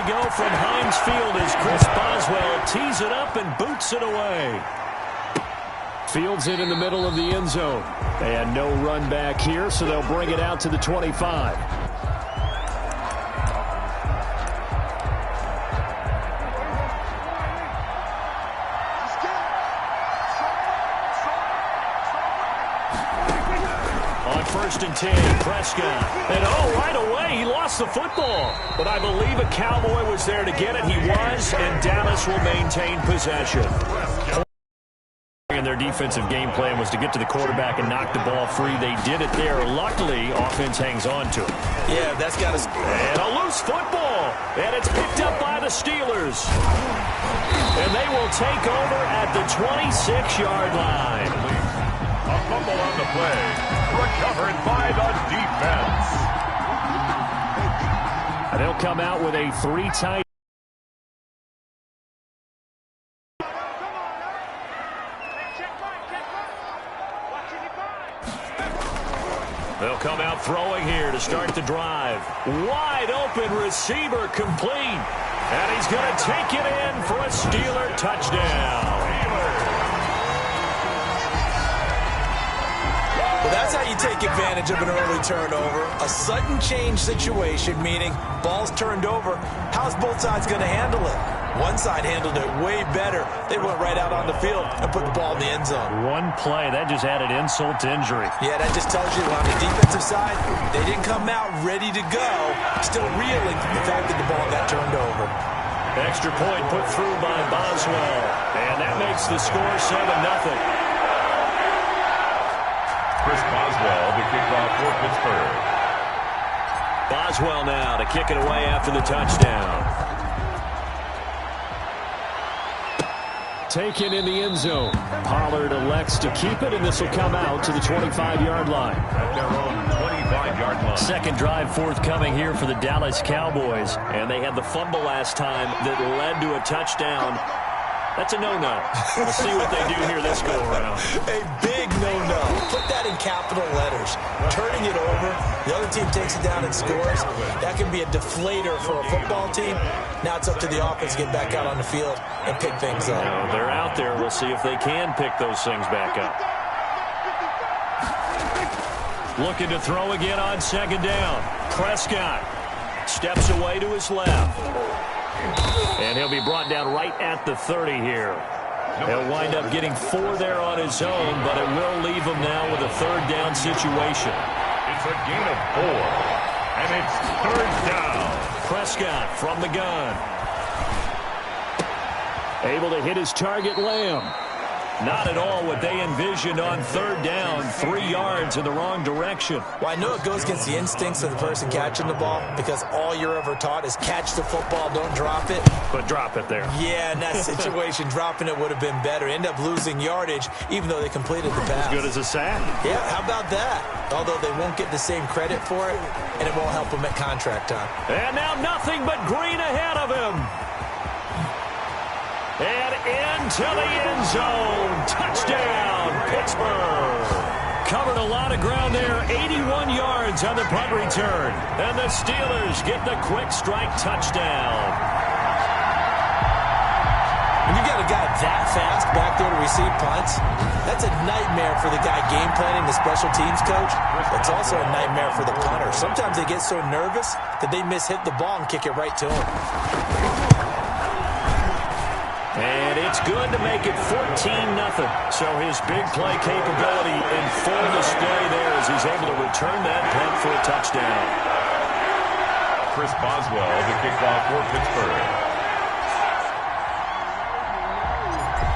go from Heinz Field as Chris Boswell tees it up and boots it away. Fields it in the middle of the end zone. They had no run back here, so they'll bring it out to the 25. On 1st and 10, Prescott. And right away, he lost the football. But I believe a Cowboy was there to get it. He was, and Dallas will maintain possession. And their defensive game plan was to get to the quarterback and knock the ball free. They did it there. Luckily, offense hangs on to it. Yeah, that's got to... And a loose football. And it's picked up by the Steelers. And they will take over at the 26-yard line. A fumble on the play. Recovered by the defense. And they'll come out with a 3-tight. They'll come out throwing here to start the drive. Wide open receiver complete. And he's going to take it in for a Steeler touchdown. Well, that's how you take advantage of an early turnover. A sudden change situation, meaning ball's turned over. How's both sides going to handle it? One side handled it way better. They went right out on the field and put the ball in the end zone. One play, that just added insult to injury. Yeah, that just tells you on the defensive side, they didn't come out ready to go, still reeling from the fact that the ball got turned over. Extra point put through by Boswell. And that makes the score 7-0. Chris Boswell, the kickoff for Pittsburgh. Boswell now to kick it away after the touchdown. Taken in the end zone. Pollard elects to keep it, and this will come out to the 25-yard line. At their own 25-yard line. Second drive forthcoming here for the Dallas Cowboys. And they had the fumble last time that led to a touchdown. That's a no-no. We'll see what they do here this go-around. A big no-no. Put that in capital letters. Turning it over, the other team takes it down and scores. That can be a deflator for a football team. Now it's up to the offense to get back out on the field and pick things up. Now, they're out there. We'll see if they can pick those things back up. Looking to throw again on second down. Prescott steps away to his left. And he'll be brought down right at the 30 here. He'll wind up getting 4 there on his own, but it will leave him now with a third down situation. It's a gain of 4, and it's third down. Prescott from the gun. Able to hit his target, Lamb. Not at all what they envisioned on third down. 3 yards in the wrong direction. Well, I know it goes against the instincts of the person catching the ball because all you're ever taught is catch the football, don't drop it. But drop it there. Yeah, in that situation, dropping it would have been better. End up losing yardage, even though they completed the pass. As good as a sack. Yeah, how about that? Although they won't get the same credit for it, and it won't help them at contract time. And now nothing but green ahead of him. And into the end zone. Touchdown, Pittsburgh. Covered a lot of ground there. 81 yards on the punt return. And the Steelers get the quick strike touchdown. When you got a guy that fast back there to receive punts, that's a nightmare for the guy game planning, the special teams coach. It's also a nightmare for the punter. Sometimes they get so nervous that they miss-hit the ball and kick it right to him. And it's good to make it 14-0. So his big play capability in full display there as he's able to return that punt for a touchdown. Chris Boswell, the kickoff for Pittsburgh.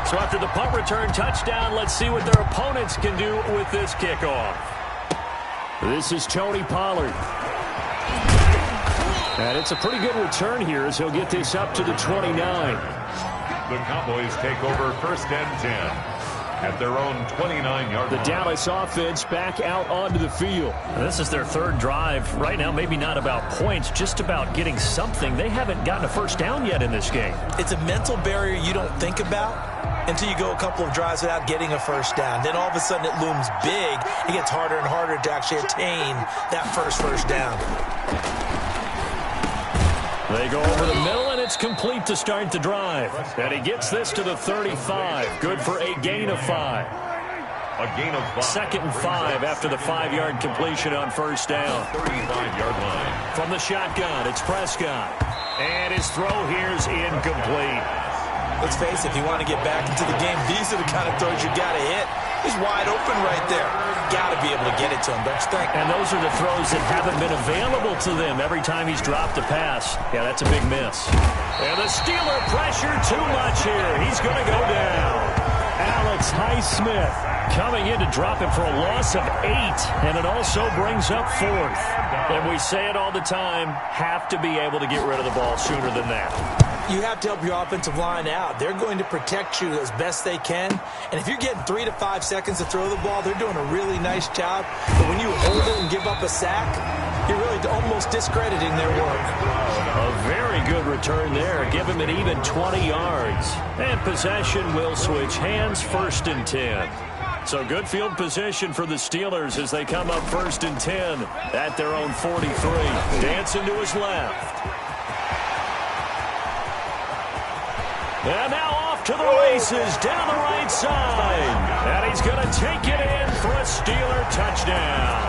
So after the punt return touchdown, let's see what their opponents can do with this kickoff. This is Tony Pollard. And it's a pretty good return here as he'll get this up to the 29. The Cowboys take over 1st and 10 at their own 29-yard line. The Dallas offense back out onto the field. This is their third drive. Right now, maybe not about points, just about getting something. They haven't gotten a first down yet in this game. It's a mental barrier you don't think about until you go a couple of drives without getting a first down. Then all of a sudden it looms big. It gets harder and harder to actually attain that first down. They go over the middle, and it's complete to start the drive. And he gets this to the 35. Good for a gain of 5. A gain of 5. 2nd and 5 after the 5-yard completion on first down. 35-yard line. From the shotgun, it's Prescott. And his throw here is incomplete. Let's face it, if you want to get back into the game, these are the kind of throws you got to hit. He's wide open right there. Got to be able to get it to him, don't you think? And those are the throws that haven't been available to them every time he's dropped a pass. Yeah, that's a big miss. And the Steeler pressure too much here. He's going to go down. Alex Highsmith coming in to drop him for a loss of 8. And it also brings up 4th. And we say it all the time, have to be able to get rid of the ball sooner than that. You have to help your offensive line out. They're going to protect you as best they can. And if you're getting 3 to 5 seconds to throw the ball, they're doing a really nice job. But when you hold it and give up a sack, you're really almost discrediting their work. A very good return there. Give him an even 20 yards. And possession will switch hands, 1st and 10. So good field position for the Steelers as they come up 1st and 10 at their own 43. Dancing to his left. And now off to the races down the right side. And he's going to take it in for a Steeler touchdown.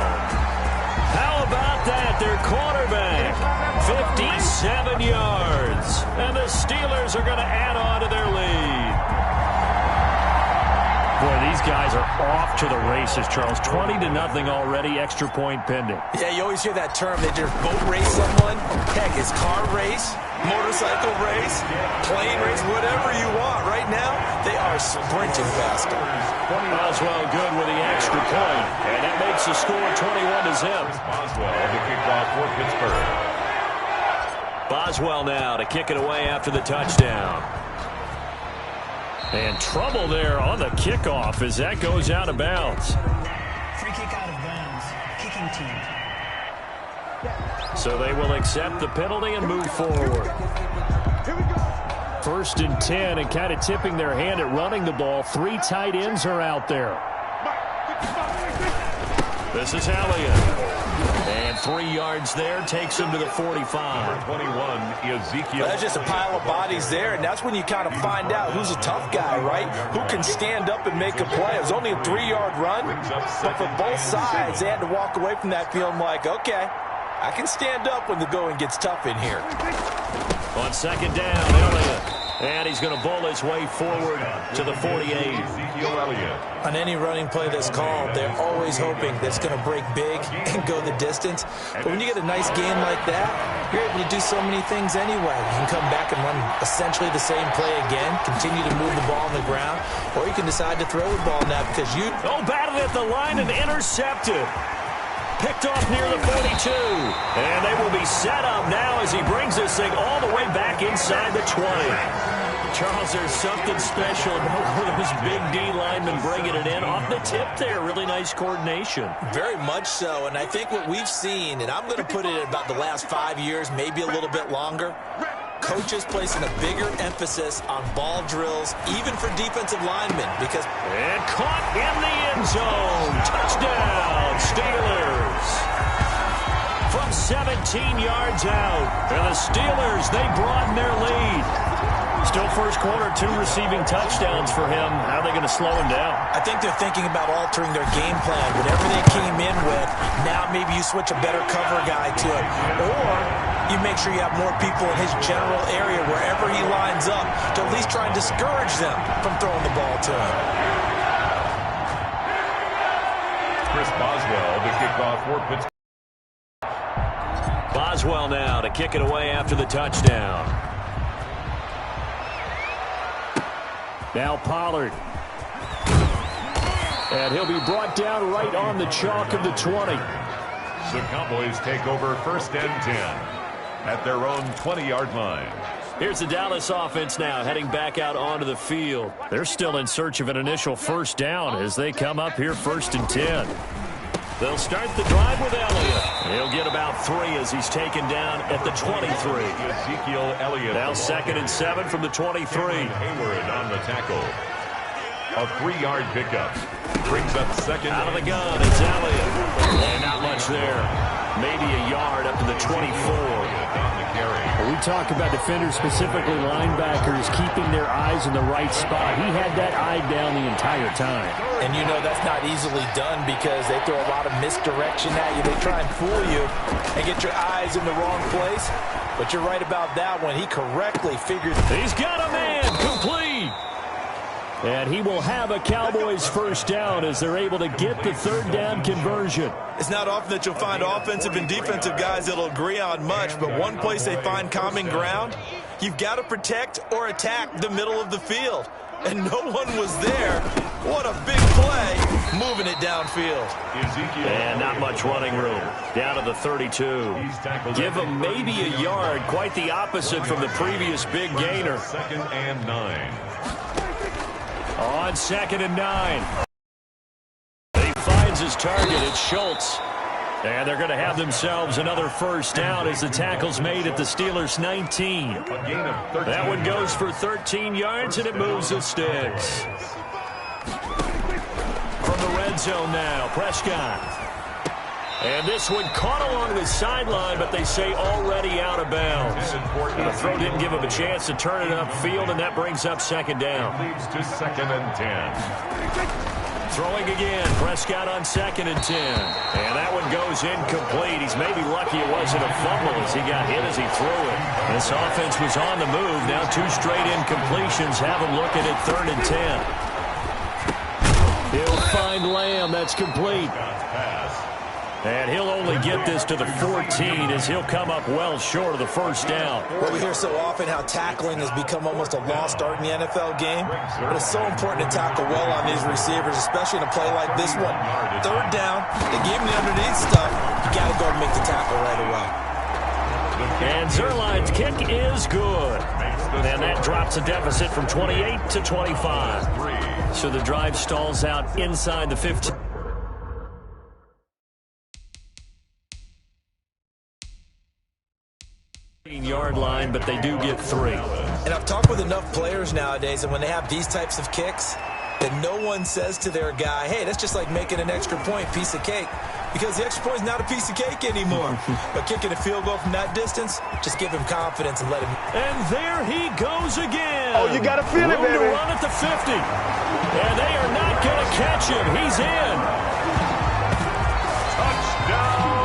How about that? Their quarterback, 57 yards. And the Steelers are going to add on to their lead. Boy, these guys are off to the races, Charles. 20-0 already, extra point pending. Yeah, you always hear that term. They just boat race someone. Heck, it's car race, motorcycle race, plane race, whatever you want. Right now, they are sprinting faster. Boswell good with the extra point. And that makes the score 21-0. Boswell, the kickoff for Pittsburgh. Boswell now to kick it away after the touchdown. And trouble there on the kickoff as that goes out of bounds. Free kick out of bounds. Kicking team. So they will accept the penalty and move forward. 1st and 10 and kind of tipping their hand at running the ball. 3 tight ends are out there. This is Elliott. And 3 yards there takes him to the 45. 21, Ezekiel. That's just a pile of bodies there, and that's when you kind of find out who's a tough guy, right? Who can stand up and make a play. It was only a 3-yard run, but for both sides, they had to walk away from that feeling like, okay, I can stand up when the going gets tough in here. On 2nd down, Elliott. And he's going to bowl his way forward to the 48. Ezekiel Elliott. On any running play that's called, they're always hoping that it's going to break big and go the distance. But when you get a nice game like that, you're able to do so many things anyway. You can come back and run essentially the same play again, continue to move the ball on the ground, or you can decide to throw the ball now because you... Oh, batted at the line and intercepted. Picked off near the 42. And they will be set up now as he brings this thing all the way back inside the 20. Charles, there's something special about those big D linemen bringing it in off the tip there. Really nice coordination. Very much so, and I think what we've seen, and I'm going to put it at about the last 5 years, maybe a little bit longer, coaches placing a bigger emphasis on ball drills, even for defensive linemen, because... And caught in the end zone. Touchdown, Steelers. From 17 yards out. And the Steelers, they broaden their lead. Still first quarter, 2 receiving touchdowns for him. How are they going to slow him down? I think they're thinking about altering their game plan. Whatever they came in with, now maybe you switch a better cover guy to it. Or you make sure you have more people in his general area wherever he lines up to at least try and discourage them from throwing the ball to him. Chris Boswell, the kickoff for Pittsburgh. Boswell now to kick it away after the touchdown. Now Pollard. And he'll be brought down right on the chalk of the 20. The Cowboys take over 1st and 10 at their own 20-yard line. Here's the Dallas offense now heading back out onto the field. They're still in search of an initial first down as they come up here 1st and 10. They'll start the drive with Elliott. He'll get about 3 as he's taken down at the 23. Ezekiel Elliott. Now 2nd and 7 from the 23. Hayward on the tackle. A 3-yard pickup. Brings up 2nd. Out of the gun, it's Elliott. And not much there. Maybe a yard up to the 24. On the carry. We talk about defenders, specifically linebackers, keeping their eyes in the right spot. He had that eye down the entire time. And you know that's not easily done because they throw a lot of misdirection at you. They try and fool you and get your eyes in the wrong place. But you're right about that one. He correctly figured. He's got a man complete. And he will have a Cowboys first down as they're able to get the third down conversion. It's not often that you'll find offensive and defensive guys that'll agree on much, but one place they find common ground, you've got to protect or attack the middle of the field. And no one was there. What a big play, moving it downfield. And not much running room. Down to the 32. Give him maybe a yard, quite the opposite from the previous big gainer. 2nd and 9. On 2nd and 9. He finds his target. It's Schultz. And they're going to have themselves another first down as the tackle's made at the Steelers' 19. That one goes for 13 yards, and it moves the sticks. From the red zone now, Prescott. And this one caught along the sideline, but they say already out of bounds. The throw didn't give him a chance to turn it upfield, and that brings up 2nd down. Leads to 2nd and 10. Throwing again, Prescott on 2nd and 10. And that one goes incomplete. He's maybe lucky it wasn't a fumble as he got hit as he threw it. This offense was on the move. Now 2 straight incompletions have him looking at 3rd and 10. He'll find Lamb. That's complete. And he'll only get this to the 14 as he'll come up well short of the first down. Well, we hear so often how tackling has become almost a lost art in the NFL game. But it's so important to tackle well on these receivers, especially in a play like this one. 3rd down, they gave him the underneath stuff. You got to go and make the tackle right away. And Zuerlein's kick is good. And that drops a deficit from 28 to 25. So the drive stalls out inside the 15. Yard line, but they do get 3. And I've talked with enough players nowadays, and when they have these types of kicks, that no one says to their guy, hey, that's just like making an extra point, piece of cake. Because the extra point is not a piece of cake anymore. But kicking a field goal from that distance, just give him confidence and let him. And there he goes again. Oh, you got to feel it, baby. To run at the 50. And they are not going to catch him. He's in. Touchdown.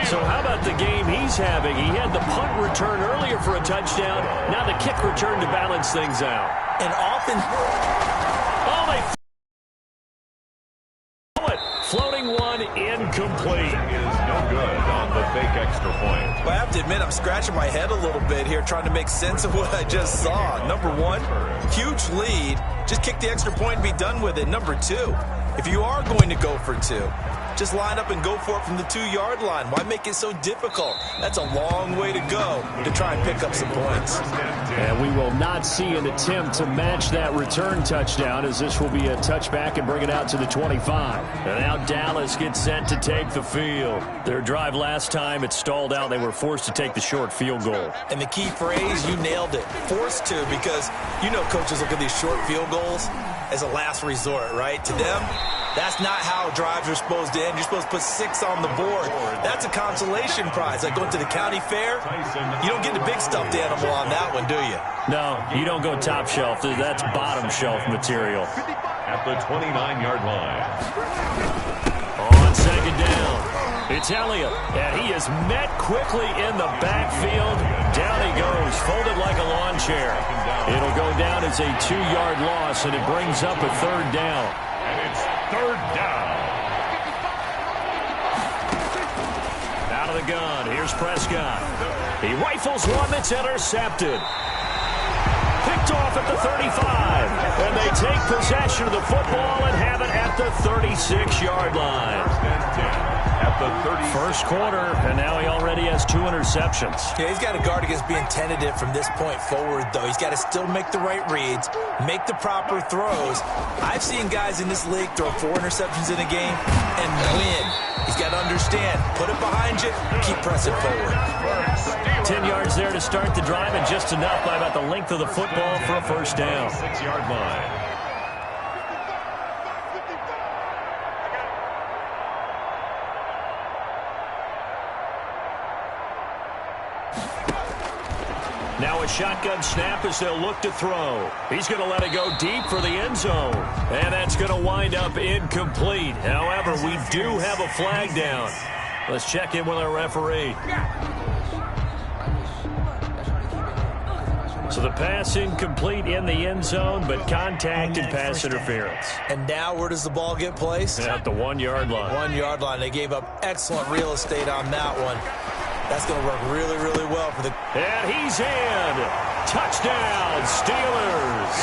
So how about the game he's having? He had the punt return earlier for a touchdown. Now the kick return to balance things out. And often. Oh, they throw it. Floating one incomplete. Is no good on the fake extra point. Well, I have to admit, I'm scratching my head a little bit here trying to make sense of what I just saw. Number 1, huge lead. Just kick the extra point and be done with it. Number 2, if you are going to go for 2, just line up and go for it from the 2-yard line. Why make it so difficult? That's a long way to go to try and pick up some points. And we will not see an attempt to match that return touchdown, as this will be a touchback and bring it out to the 25. And now Dallas gets set to take the field. Their drive last time, it stalled out. They were forced to take the short field goal. And the key phrase, you nailed it. Forced to, because you know coaches look at these short field goals as a last resort, right? To them, that's not how drives are supposed to end. You're supposed to put 6 on the board. That's a consolation prize. Like going to the county fair, you don't get the big stuffed animal on that one, do you? No, you don't go top shelf. That's bottom shelf material. At the 29-yard line. On 2nd down, it's Elliott, and he is met quickly in the backfield. Down he goes, folded like a lawn chair. It'll go down as a 2-yard loss, and it brings up a 3rd down. And it's 3rd down. Out of the gun, here's Prescott. He rifles one that's intercepted. Picked off at the 35. And they take possession of the football and have it at the 36-yard line. At the 30. First quarter, and now he already has 2 interceptions. Yeah, he's got to guard against being tentative from this point forward, though. He's got to still make the right reads, make the proper throws. I've seen guys in this league throw 4 interceptions in a game and win. He's got to understand, put it behind you, keep pressing forward. 10 yards there to start the drive, and just enough by about the length of the football for a first down. 6-yard line. Now a shotgun snap as they'll look to throw. He's going to let it go deep for the end zone. And that's going to wind up incomplete. However, we do have a flag down. Let's check in with our referee. So the pass incomplete in the end zone, but contact and pass interference. And now where does the ball get placed? At the 1 yard line. 1 yard line. They gave up excellent real estate on that one. That's going to work really, really well for the... And he's in. Touchdown, Steelers.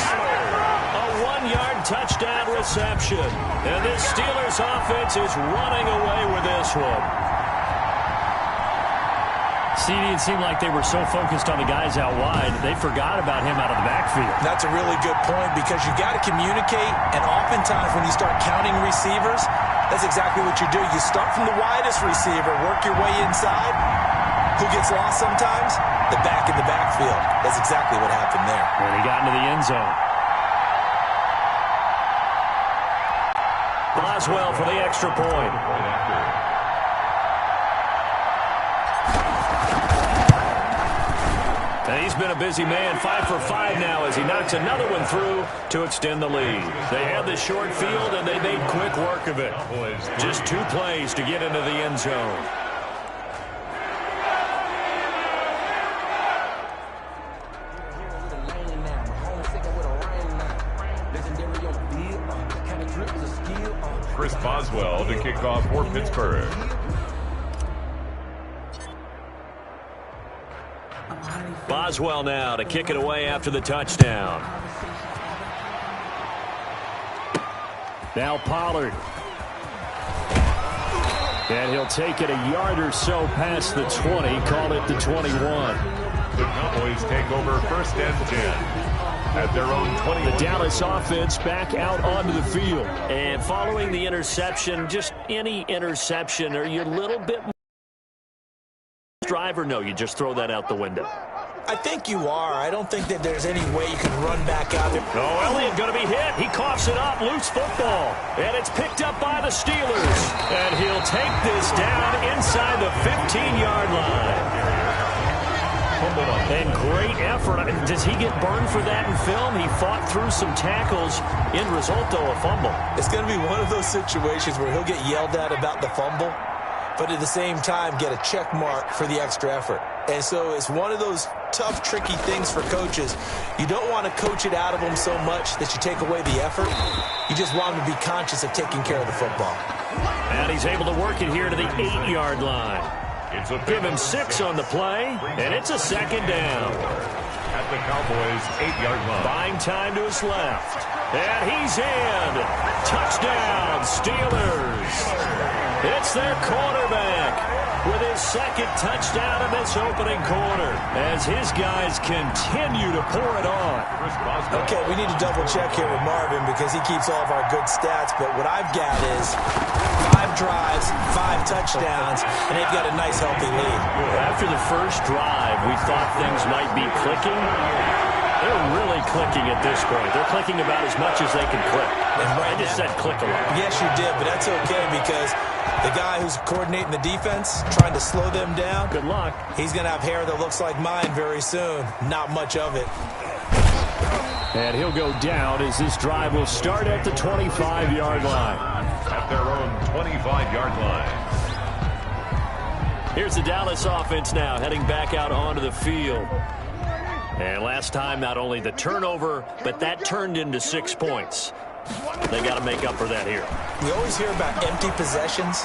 A 1 yard touchdown reception. And this Steelers offense is running away with this one. CD, it seemed like they were so focused on the guys out wide, they forgot about him out of the backfield. That's a really good point because you got to communicate, and oftentimes when you start counting receivers, that's exactly what you do. You start from the widest receiver, work your way inside. Who gets lost sometimes? The back in the backfield. That's exactly what happened there. And he got into the end zone. Boswell for the extra point. And he's been a busy man, 5 for 5 now as he knocks another one through to extend the lead. They had the short field, and they made quick work of it. Just 2 plays to get into the end zone. Chris Boswell to kick off for Pittsburgh. Boswell now to kick it away after the touchdown. Now Pollard. And he'll take it a yard or so past the 20, call it the 21. The Cowboys take over 1st and 10. At their own 20. The Dallas offense back out onto the field. And following the interception, just any interception, are you a little bit more drive or no? You just throw that out the window. I think you are. I don't think that there's any way you can run back out there. Oh, Elliott going to be hit. He coughs it up. Loose football. And it's picked up by the Steelers. And he'll take this down inside the 15-yard line. And great effort. Does he get burned for that in film? He fought through some tackles. End result, though, a fumble. It's going to be one of those situations where he'll get yelled at about the fumble, but at the same time get a check mark for the extra effort. And so it's one of those tough, tricky things for coaches. You don't want to coach it out of them so much that you take away the effort. You just want them to be conscious of taking care of the football. And he's able to work it here to the 8-yard line. Give him 6 on the play, and it's a 2nd down. At the Cowboys' 8-yard line. Buying time to his left. And he's in. Touchdown, Steelers. It's their quarterback with his 2nd touchdown in this opening quarter as his guys continue to pour it on. Okay, we need to double check here with Marvin because he keeps all of our good stats, but what I've got is 5 drives, 5 touchdowns, and they've got a nice healthy lead. After the first drive, we thought things might be clicking. They're really clicking at this point. They're clicking about as much as they can click. I just said click a lot. Yes, you did, but that's okay because the guy who's coordinating the defense, trying to slow them down, good luck. He's going to have hair that looks like mine very soon. Not much of it. And he'll go down as this drive will start at the 25-yard line. At their own 25-yard line. Here's the Dallas offense now heading back out onto the field. And last time, not only the turnover, but that turned into 6 points. They got to make up for that here. We always hear about empty possessions,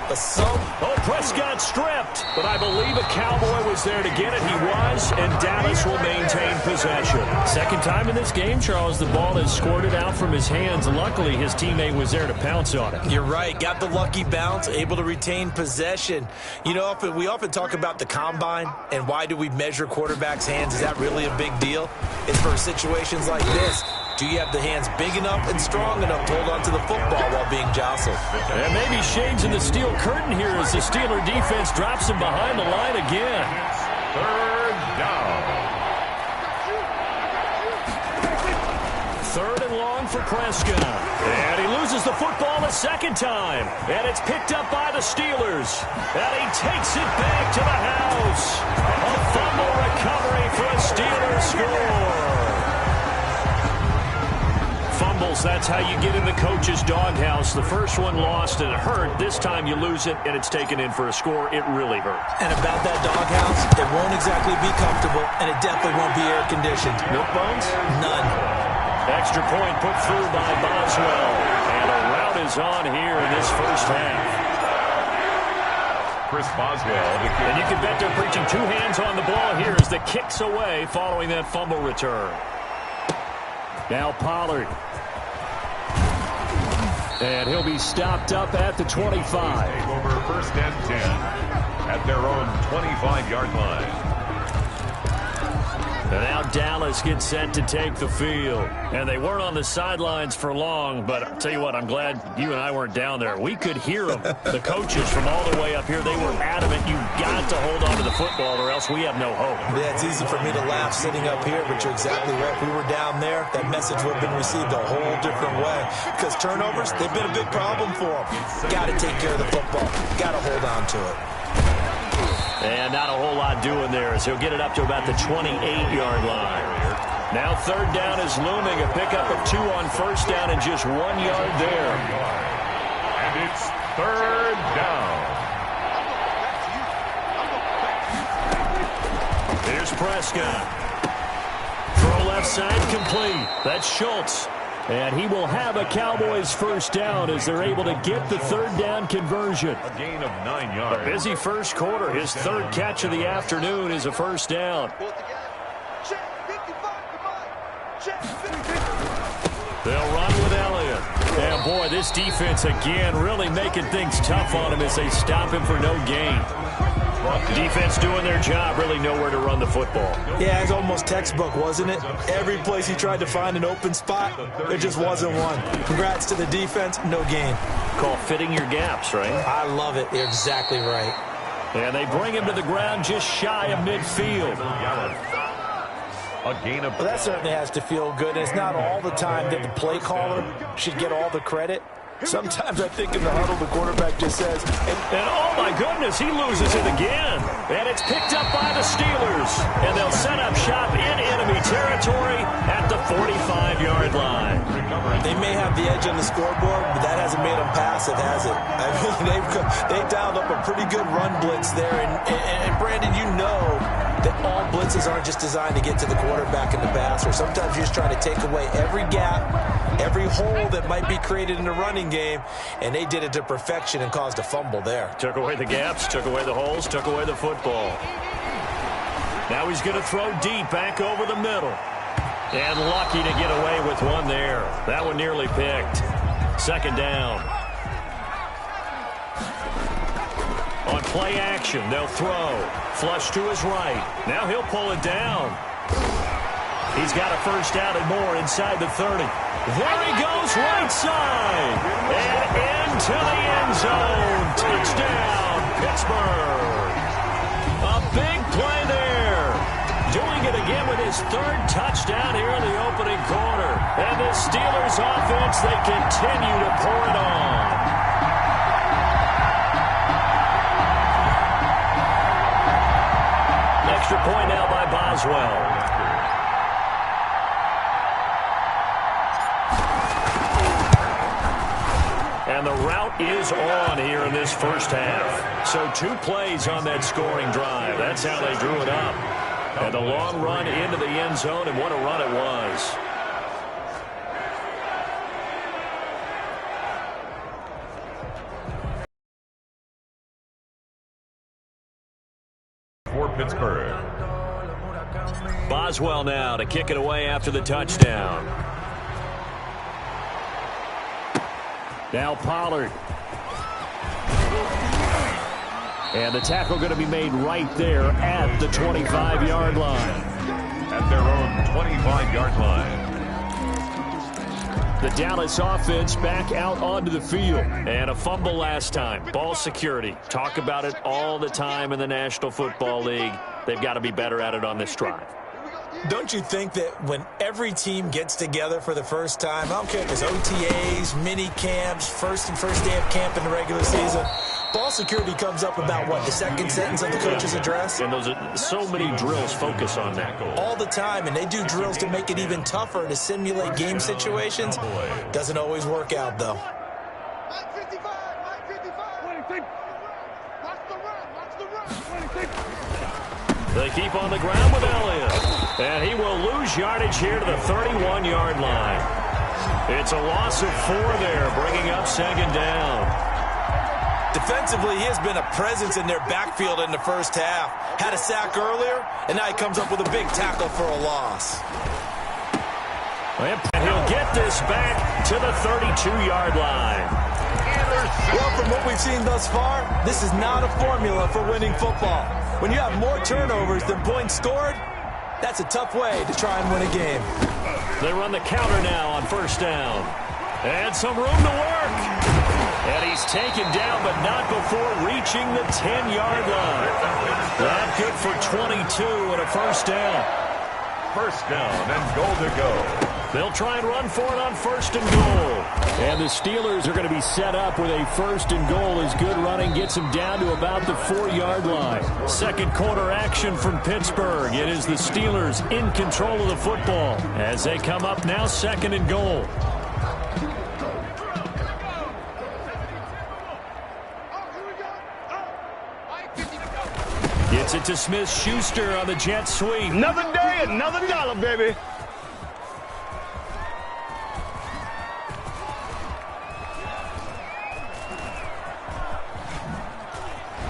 but Oh, Prescott stripped, but I believe a Cowboy was there to get it. He was, and Dallas will maintain possession. Second time in this game, Charles, the ball is squirted out from his hands. Luckily, his teammate was there to pounce on it. You're right. Got the lucky bounce, able to retain possession. You know, we often talk about the combine and why do we measure quarterbacks' hands. Is that really a big deal? It's for situations like this. Do you have the hands big enough and strong enough to hold on to the football while being jostled? And maybe shades in the steel curtain here as the Steeler defense drops him behind the line again. 3rd down. 3rd and long for Prescott. And he loses the football a 2nd time. And it's picked up by the Steelers. And he takes it back to the house. A fumble recovery for a Steelers. score. Fumbles, that's how you get in the coach's doghouse. The first one lost and it hurt. This time you lose it and it's taken in for a score. It really hurt. And about that doghouse, it won't exactly be comfortable, and it definitely won't be air-conditioned. Milk bones? None. Extra point put through by Boswell. And a rout is on here in this first half. Chris Boswell. And you can bet they're preaching two hands on the ball here as the kick's away following that fumble return. Now Pollard. And he'll be stopped up at the 25. Take over first and 10 at their own 25-yard line. And now Dallas gets set to take the field. And they weren't on the sidelines for long, but I'll tell you what, I'm glad you and I weren't down there. We could hear them. The coaches from all the way up here, they were adamant, you've got to hold on to the football or else we have no hope. Yeah, it's easy for me to laugh sitting up here, but you're exactly right. If we were down there, that message would have been received a whole different way. Because turnovers, they've been a big problem for them. Got to take care of the football. Got to hold on to it. And not a whole lot doing there as he'll get it up to about the 28-yard line. Now third down is looming. A pickup of 2 on first down and just 1 yard there. And it's third down. Here's Prescott. Throw left side complete. That's Schultz. And he will have a Cowboys first down as they're able to get the third down conversion. A gain of 9 yards. A busy first quarter. His third catch of the afternoon is a first down. They'll run with Elliott. And boy, this defense again really making things tough on him as they stop him for no gain. Defense doing their job, really nowhere to run the football. Yeah, it's almost textbook, wasn't it? Every place he tried to find an open spot, there just wasn't one. Congrats to the defense, no gain. Call fitting your gaps, right? I love it. You're exactly right. And they bring him to the ground just shy of midfield. A gain of... Well, that certainly has to feel good. And it's not all the time that the play caller should get all the credit. Sometimes I think in the huddle, the quarterback just says, and oh my goodness, he loses it again. And it's picked up by the Steelers. And they'll set up shop in enemy territory at the 45-yard line. They may have the edge on the scoreboard, but that hasn't made them passive, has it? I mean, they've dialed up a pretty good run blitz there. And Brandon, you know that all blitzes aren't just designed to get to the quarterback in the passer. Sometimes you're just trying to take away every gap, every hole that might be created in the running game, and they did it to perfection and caused a fumble there. Took away the gaps, took away the holes, took away the football. Now he's going to throw deep back over the middle. And lucky to get away with one there. That one nearly picked. Second down. On play action, they'll throw. Flush to his right. Now he'll pull it down. He's got a first down and more inside the 30. There he goes, right side. And into the end zone. Touchdown, Pittsburgh. A big play there. Doing it again with his third touchdown here in the opening quarter. And the Steelers offense, they continue to pour it on. Extra point now by Boswell. And the route is on here in this first half. So 2 plays on that scoring drive. That's how they drew it up. And a long run into the end zone, and what a run it was. For Pittsburgh. Boswell now to kick it away after the touchdown. Now Pollard. And the tackle going to be made right there at the 25-yard line. At their own 25-yard line. The Dallas offense back out onto the field. And a fumble last time. Ball security. Talk about it all the time in the National Football League. They've got to be better at it on this drive. Don't you think that when every team gets together for the first time, I don't care if it's OTAs, mini camps, first day of camp in the regular season, Ball security comes up about, what, the second sentence of the coach's address? And so many drills focus on that. All the time, and they do drills to make it even tougher to simulate game situations. Doesn't always work out, though. They keep on the ground with Elliott. And he will lose yardage here to the 31-yard line. It's a loss of 4 there, bringing up second down. Defensively, he has been a presence in their backfield in the first half. Had a sack earlier, and now he comes up with a big tackle for a loss. And he'll get this back to the 32-yard line. Well, from what we've seen thus far, this is not a formula for winning football. When you have more turnovers than points scored, that's a tough way to try and win a game. They run the counter now on first down. And some room to work. And he's taken down, but not before reaching the 10-yard line. That good for 22 and a first down. First down and goal to go. They'll try and run for it on first and goal. And the Steelers are going to be set up with a first and goal as good running gets them down to about the 4-yard line. Second quarter action from Pittsburgh. It is the Steelers in control of the football as they come up now second and goal. Gets it to Smith-Schuster on the jet sweep. Another day, another dollar, baby.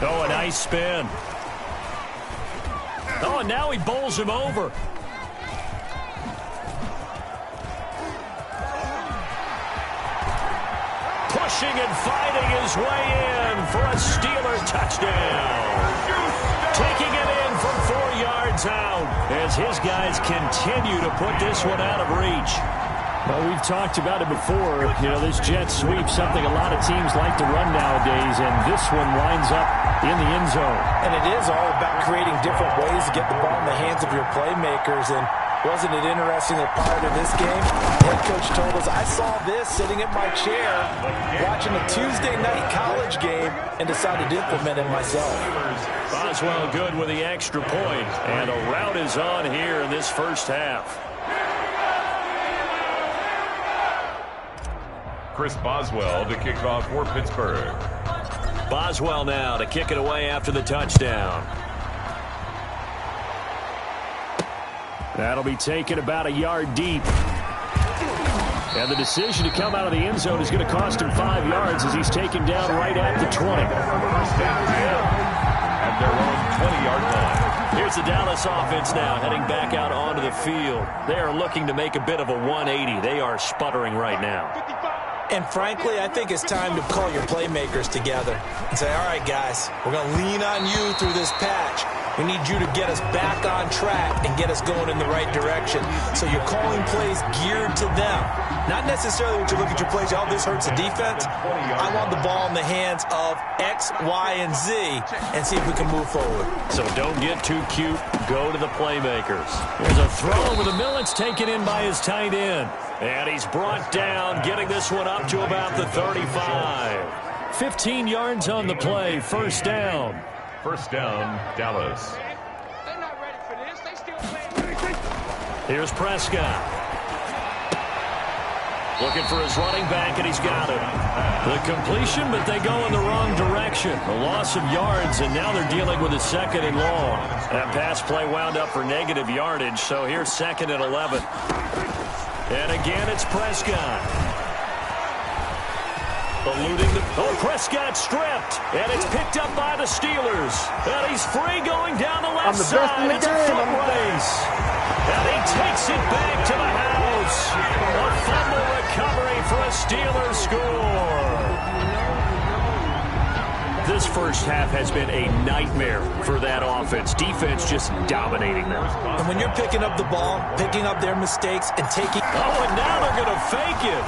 Oh, a nice spin. Oh, and now he bowls him over. Pushing and fighting his way in for a Steeler touchdown. Taking it in from 4 yards out as his guys continue to put this one out of reach. Well, we've talked about it before. You know, this jet sweep, something a lot of teams like to run nowadays, and this one winds up in the end zone. And it is all about creating different ways to get the ball in the hands of your playmakers. And wasn't it interesting that prior to this game, head coach told us, I saw this sitting in my chair watching a Tuesday night college game and decided to implement it myself. Boswell good with the extra point, and a rout is on here in this first half. Chris Boswell to kick off for Pittsburgh. Boswell now to kick it away after the touchdown. That'll be taken about a yard deep. And the decision to come out of the end zone is going to cost him 5 yards as he's taken down right at the 20. First and 10 at their own 20-yard line. Here's the Dallas offense now heading back out onto the field. They are looking to make a bit of a 180. They are sputtering right now. And frankly, I think it's time to call your playmakers together and say, all right, guys, we're going to lean on you through this patch. We need you to get us back on track and get us going in the right direction. So you're calling plays geared to them. Not necessarily when you look at your plays, oh, this hurts the defense. I want the ball in the hands of X, Y, and Z and see if we can move forward. So don't get too cute. Go to the playmakers. There's a throw over the middle. It's taken in by his tight end. And he's brought down, getting this one up to about the 35. 15 yards on the play, first down. First down, Dallas. They're not ready for this. They still playing. Here's Prescott. Looking for his running back, and he's got it. The completion, but they go in the wrong direction. A loss of yards, and now they're dealing with a second and long. That pass play wound up for negative yardage, so here's second and 11. And again, it's Prescott. Eluding the... Oh, Prescott stripped. And it's picked up by the Steelers. And he's free going down the left side. It's a foot race. And he takes it back to the house. A fumble recovery for a Steelers score. This first half has been a nightmare for that offense. Defense just dominating them. And when you're picking up the ball, picking up their mistakes, and taking... Oh, and now they're going to fake it.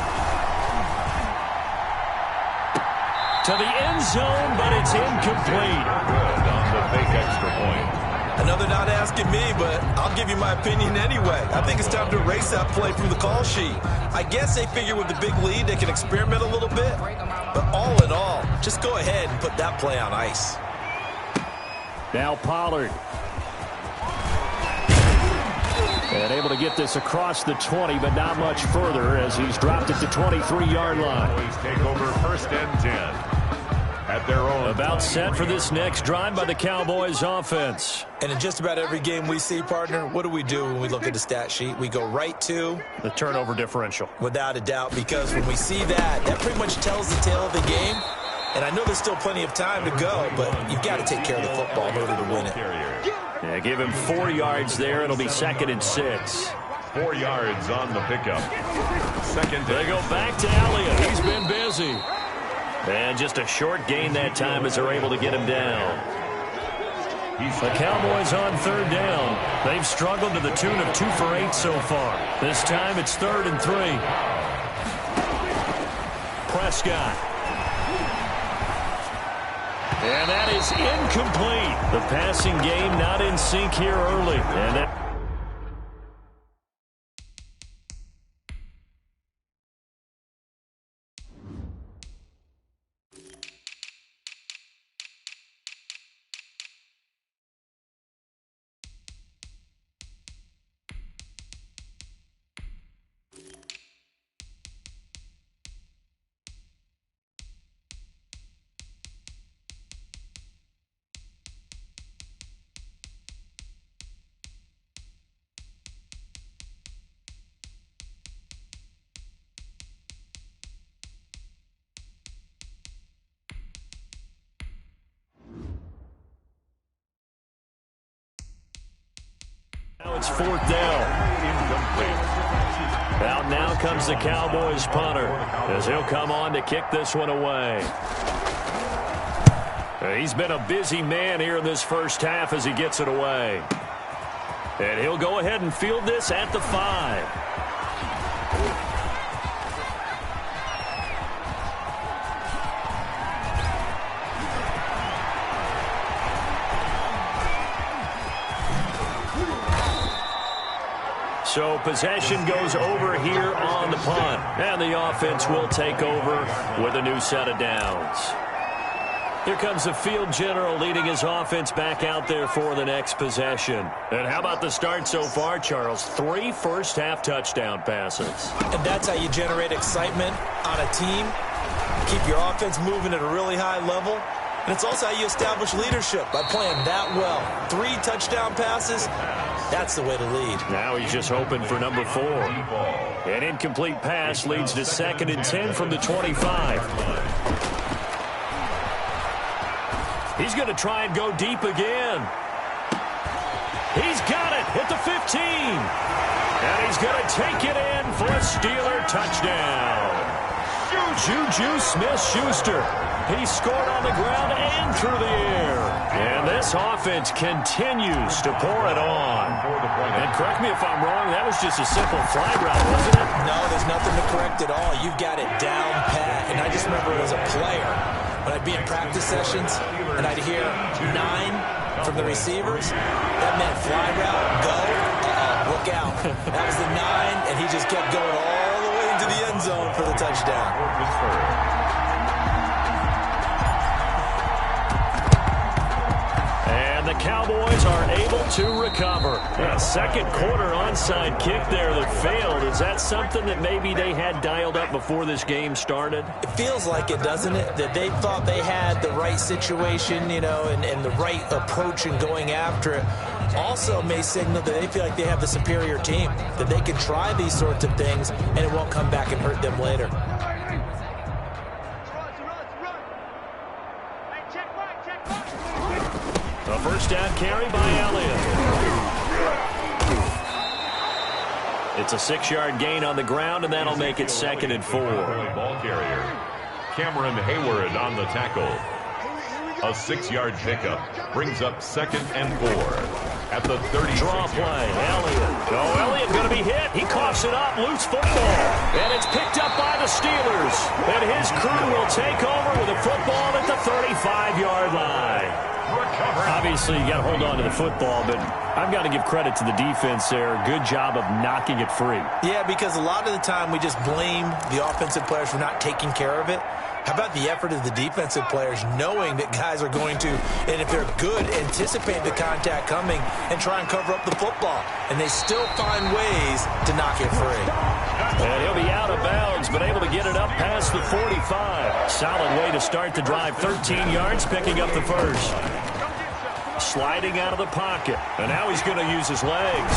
To the end zone, but it's incomplete. Good on the fake extra point. Another not asking me, but I'll give you my opinion anyway. I think it's time to erase that play from the call sheet. I guess they figure with the big lead they can experiment a little bit. But all in all, just go ahead and put that play on ice. Now Pollard. And able to get this across the 20, but not much further as he's dropped it to 23-yard line. Cowboys take over 1st and 10 at their own. About set for this next drive by the Cowboys offense. And in just about every game we see, partner, what do we do when we look at the stat sheet? We go right to the turnover differential. Without a doubt, because when we see that, that pretty much tells the tale of the game. And I know there's still plenty of time to go, but you've got to take care of the football in order to win it. Yeah, give him 4 yards there. It'll be 2nd and 6. 4 yards on the pickup. 2nd. They go back to Elliott. He's been busy. And just a short gain that time as they're able to get him down. The Cowboys on 3rd down. They've struggled to the tune of 2 for 8 so far. This time it's 3rd and 3. Prescott. And that is incomplete. The passing game not in sync here early. And that it's 4th down. Incomplete. Now comes the Cowboys punter as he'll come on to kick this one away. He's been a busy man here in this first half as he gets it away. And he'll go ahead and field this at the 5. So possession goes over here on the punt. And the offense will take over with a new set of downs. Here comes the field general leading his offense back out there for the next possession. And how about the start so far, Charles? 3 first-half touchdown passes. And that's how you generate excitement on a team. Keep your offense moving at a really high level. And it's also how you establish leadership by playing that well. 3 touchdown passes. That's the way to lead. Now he's just hoping for number 4. An incomplete pass leads to 2nd and 10 from the 25. He's going to try and go deep again. He's got it at the 15. And he's going to take it in for a Steeler touchdown. Juju Smith-Schuster. He scored on the ground and through the air. And this offense continues to pour it on. And correct me if I'm wrong, that was just a simple fly route, wasn't it? No, there's nothing to correct at all. You've got it down pat. And I just remember as a player, when I'd be in practice sessions and I'd hear 9 from the receivers, that meant fly route, go, look out. That was the 9, and he just kept going all the way into the end zone for the touchdown. The Cowboys are able to recover. A second quarter onside kick there that failed. Is that something that maybe they had dialed up before this game started? It feels like it, doesn't it? That they thought they had the right situation, you know, and the right approach in going after it. Also may signal that they feel like they have the superior team, that they can try these sorts of things and it won't come back and hurt them later. A first down carry by Elliott. It's a 6-yard gain on the ground, and that'll make it 2nd and 4. Ball carrier. Cameron Hayward on the tackle. A 6-yard pickup brings up 2nd and 4 at the 30. Draw play, Elliott. Oh, Elliott going to be hit. He coughs it up, loose football. And it's picked up by the Steelers. And his crew will take over with a football at the 35-yard line. Obviously, you got to hold on to the football, but I've got to give credit to the defense there. Good job of knocking it free. Yeah, because a lot of the time we just blame the offensive players for not taking care of it. How about the effort of the defensive players knowing that guys are going to, and if they're good, anticipate the contact coming and try and cover up the football. And they still find ways to knock it free. And he'll be out of bounds, but able to get it up past the 45. Solid way to start the drive. 13 yards, picking up the first. Sliding out of the pocket. And now he's going to use his legs.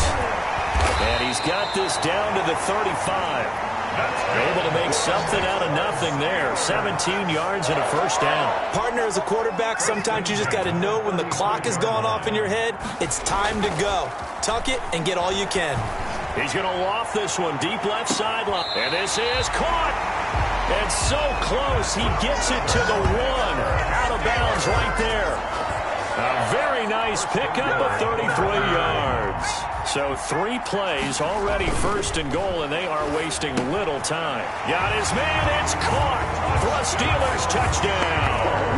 And he's got this down to the 35. Able to make something out of nothing there. 17 yards and a first down. Partner, as a quarterback, sometimes you just got to know when the clock is going off in your head, it's time to go. Tuck it and get all you can. He's going to loft this one deep left sideline. And this is caught. And so close. He gets it to the 1. Out of bounds right there. A very nice pickup of 33 yards. So 3 plays, already first and goal, and they are wasting little time. Got his man, it's caught for a Steelers touchdown.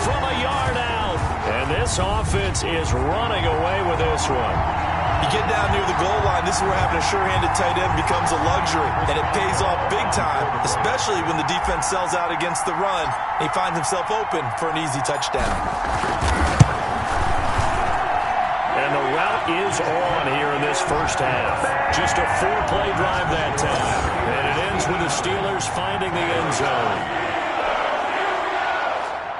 From a yard out. And this offense is running away with this one. You get down near the goal line, this is where having a sure-handed tight end becomes a luxury, and it pays off big time, especially when the defense sells out against the run. He finds himself open for an easy touchdown. And the route is on here in this first half. Just a 4-play drive that time. And it ends with the Steelers finding the end zone.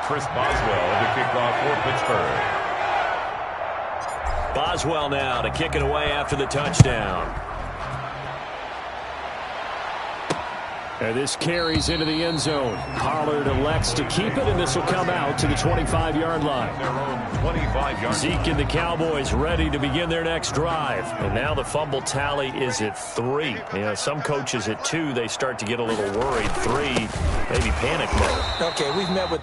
Chris Boswell to kick off for Pittsburgh. Boswell now to kick it away after the touchdown. And this carries into the end zone. Pollard elects to keep it, and this will come out to the 25-yard line. Their own 25-yard. Zeke and the Cowboys ready to begin their next drive. And now the fumble tally is at 3. You know, some coaches at 2, they start to get a little worried. 3, maybe panic mode. Okay, we've met with